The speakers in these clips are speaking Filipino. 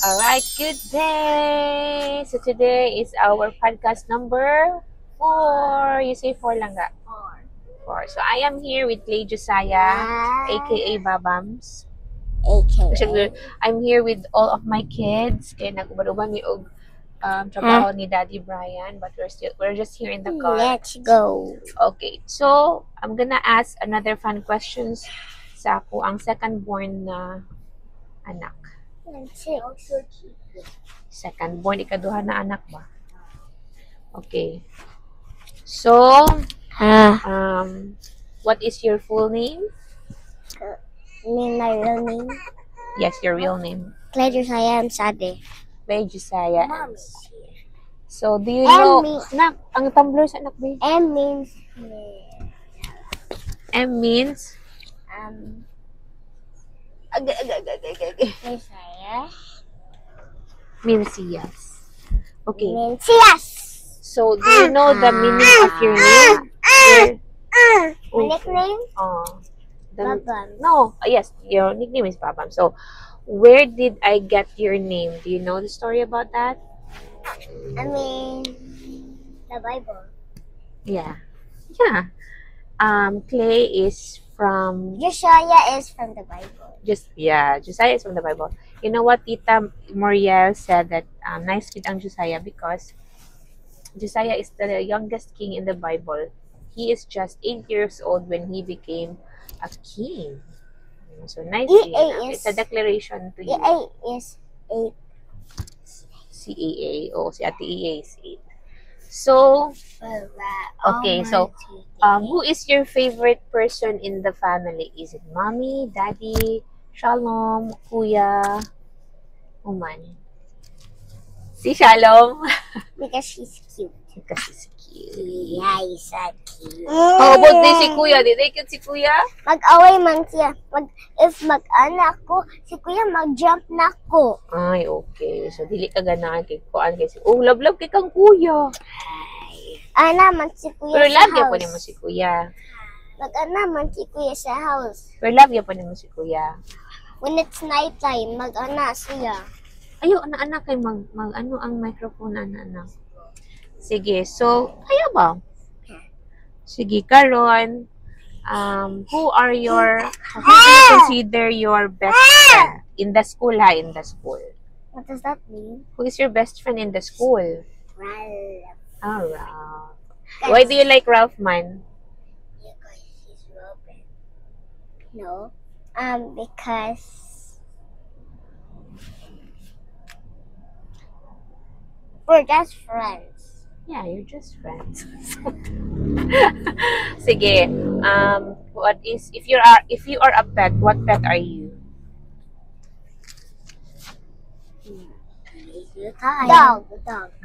Alright, good day! So today is our podcast number 4. You say 4 lang ga? 4. So I am here with Clay Josiah, aka Babams. I'm here with all of my kids. Kaya nag-uban mi og trabaho ni Daddy Brian, but we're just here in the car. Let's go. Okay, so I'm gonna ask another fun questions sa ako ang second born na anak. Second born, ikaduha na anak ba? Okay. So, what is your full name? My real name? Yes, your real name. Clay Josiah Sade. Clay Josiah. So, do you know, nak, ang tumbler sa anak ba? M means M means? Josiah. Means yes. Okay. Means yes. So, do you know the meaning of your name? My nickname? Babam. No, yes, your nickname is Babam. So, where did I get your name? Do you know the story about that? I mean, the Bible. Yeah. Yeah. Clay is from... Josiah is from the Bible. Josiah is from the Bible. You know what Tita Muriel said that nice kid ang Josiah because Josiah is the youngest king in the Bible. He is just 8 years old when he became a king. So nice. It's a declaration to you. EA is 8. Si EA. Si Ate EA is 8. So, okay. So, who is your favorite person in the family? Is it mommy, daddy, Shalom, kuya, Uman? Si Shalom. Because she's cute. Because she's cute. Yeah, he's so cute. How about si kuya? Di they cute si kuya? Mag-away man siya. If mag-anak ko, si kuya mag-jump na ko. Ay, okay. So, dili ka ganahan kay kuan kasi. Oh, love kay kang kuya. Ana man si kuya Pero sa love house. ya po ni mo si kuya. Mag-ana man si kuya sa house. Pero love ya po ni mo si kuya. When it's night time, mag-ana siya. Ayo, anak kay mag ano ang microphone anak. Sige, so kaya ba? Sige, karon who do you consider your best friend in the school in the school? What does that mean? Who is your best friend in the school? Ralph. Oh, Ralph. Why do you like Ralph man? Because he's Robin. No. Because we're just friends. Yeah, you're just friends. Sige, what is if you are a pet, what pet are you? Dog.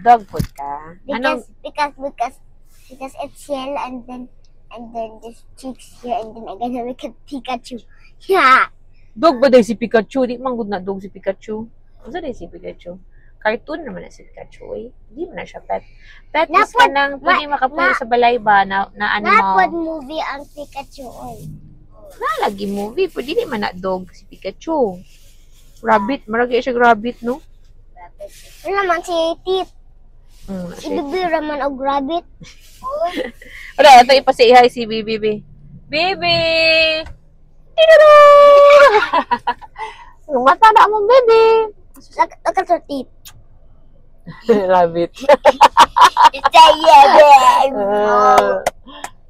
Dog food ka? Anong Because it's yellow and then this cheeks here and then I'm gonna make a Pikachu. Yeah. dog ba dahil si Pikachu? Di man gud na dog si Pikachu. Unsa dahil si Pikachu? Cartoon naman na si Pikachu eh. Di man na siya pet. Pet is kanang pwede makapuyo sa balay ba na ano mo. Napod movie ang Pikachu oy. Lagi movie, pwede di man na dog si Pikachu. Rabbit, maragi siya rabbit no? Ano naman si Tit? Si Bibi raman og rabbit. Wala, ito ipasihay si Bibi. Bibi! Tinaro! Mata na mo, Bibi! Look at her teeth. Rabbit.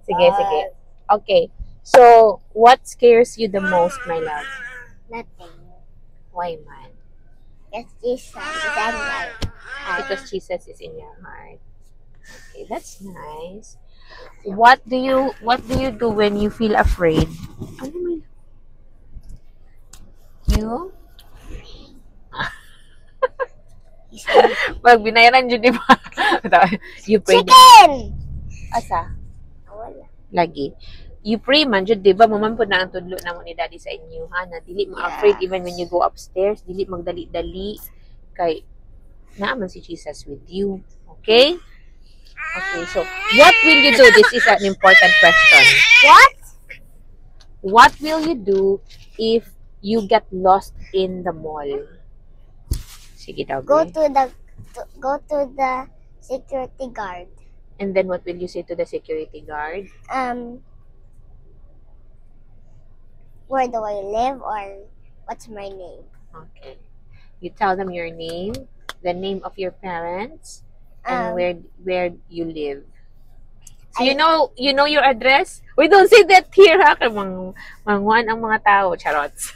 Sige. Okay. So, what scares you the most, my love? Nothing. Why, man? Because Jesus is in my heart. Because Jesus is in your heart. Okay, that's nice. What do you do when you feel afraid? Ano man? You? Pag binayaran dyan, di ba? You pray. Chicken! Asa? Wala. Lagi. You pray man dyan, di ba? Maman po na ang tudlo na mo ni Daddy sa inyo, ha? Na dili ma-afraid even when you go upstairs. Dili magdali-dali. Kay, naaman si Jesus with you. Okay? Okay, so, what will you do? This is an important question. What will you do if you get lost in the mall? Sige daw, Go be. go to the security guard. And then what will you say to the security guard? Where do I live or what's my name? Okay. You tell them your name, the name of your parents, and where you live. So you know your address? We don't say that here, ha? Kaya mangwan ang mga tao. Charots.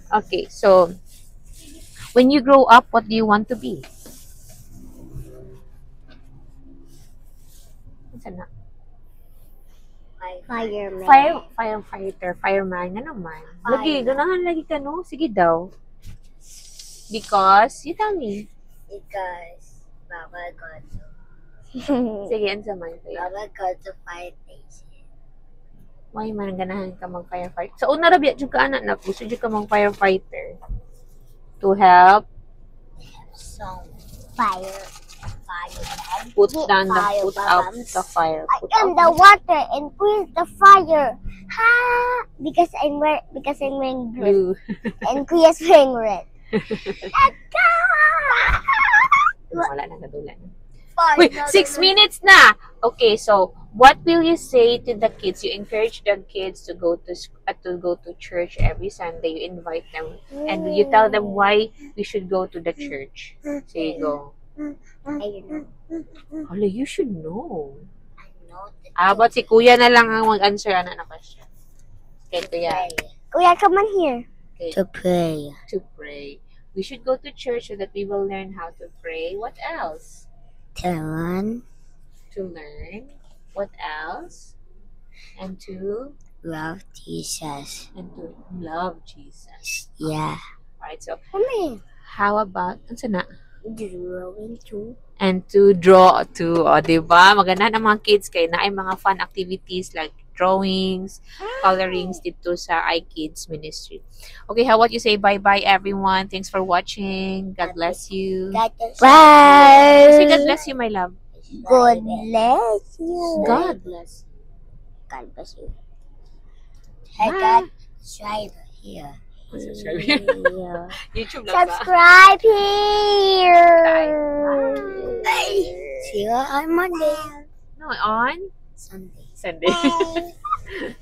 Okay, so when you grow up, what do you want to be? Saan na? Fireman. Firefighter, fireman, nga naman. Lagi, ganahan lagi ka, no? Sige daw. Because, you tell me. Because Baba got to. Sige, ano sa man kayo? Baba got to fire station. Why man ganahan ka mag-firefighter? So, una rabi, dyan ka anak na, gusto dyan ka mag-firefighter. To help Some fireman. put down the, put out the fire. Put I am out the water and where's the fire? Ha! Because I'm wearing blue blue. and Kuya's wearing red. Wala na, nadulan. Wait, 6 minutes na! Okay, so, what will you say to the kids? You encourage the kids to go to church every Sunday. You invite them. And you tell them why we should go to the church. So, you go. I know. Hala, you should know. I know. But si Kuya na lang ang mag-answer na question. Okay, Kuya. Kuya, come on here. Okay. To pray. To pray. We should go to church so that we will learn how to pray. What else? To run. To learn. What else? And to Love Jesus. love Jesus. Yeah. Alright, so Come here. how about, ano na? Drawing too. And to draw too. O, diba? Maganda ng mga kids kaya na ay mga fun activities like drawings, colorings dito sa iKids Ministry. Okay, how about you say bye-bye everyone? Thanks for watching. God bless you. Bye. Say God bless you, my love. God bless you. God bless you. God bless you. Bye. I got right here. Yeah. YouTube lang ba? Subscribe here. Bye. See you on Monday. No, on Sunday. Sunday. Bye.